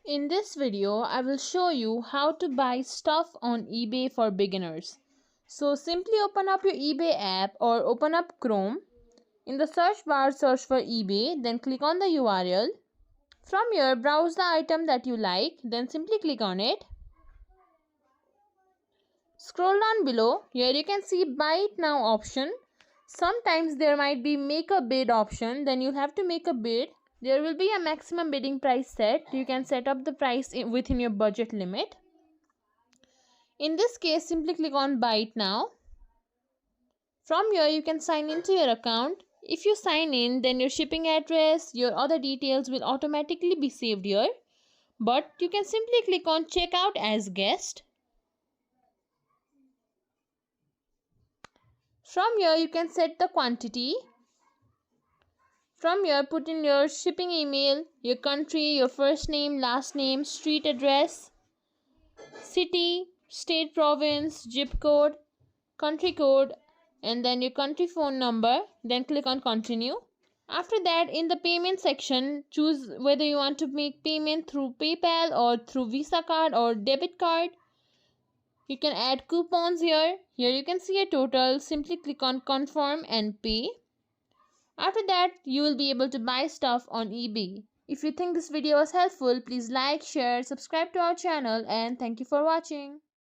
In this video, I will show you how to buy stuff on eBay for beginners. So simply open up your eBay app or open up Chrome. In the search bar, search for eBay, then click on the URL. From here, browse the item that you like, then simply click on it. Scroll down below. Here you can see Buy It Now option. Sometimes there might be Make a Bid option, then you'll have to make a bid. There will be a maximum bidding price set. You can set up the price within your budget limit. In this case, simply click on Buy It Now. From here, you can sign into your account. If you sign in, then your shipping address, your other details will automatically be saved here. But you can simply click on Checkout as Guest. From here, you can set the quantity. From here, put in your shipping email, your country, your first name, last name, street address, city, state, province, zip code, country code, and then your country phone number. Then click on Continue. After that, in the payment section, choose whether you want to make payment through PayPal or through Visa card or debit card. You can add coupons here. Here you can see a total. Simply click on Confirm and Pay. After that, you will be able to buy stuff on eBay. If you think this video was helpful, please like, share, subscribe to our channel, and thank you for watching.